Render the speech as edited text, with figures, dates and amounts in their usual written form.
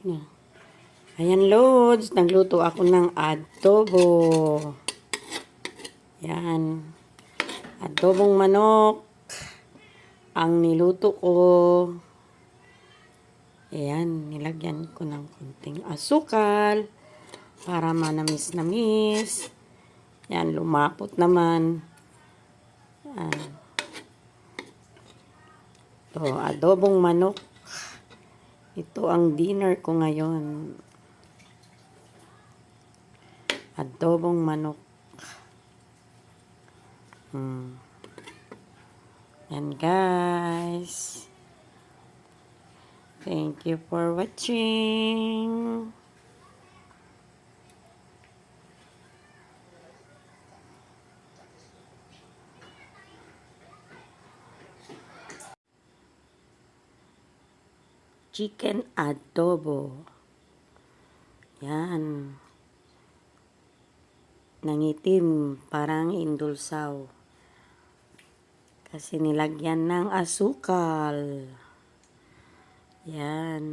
Na. Ayan, Lods. Nagluto ako ng adobo. Yan. Adobong manok. Ang niluto ko. Ayan. Nilagyan ko ng konting asukal. Para manamis-namis. Yan. Lumapot naman. Yan. Ito, adobong manok. Ito ang dinner ko ngayon. Adobong manok. Yan guys. Thank you for watching. Chicken adobo. Yan. Nangitim, parang indulsaw. Kasi nilagyan ng asukal. Yan.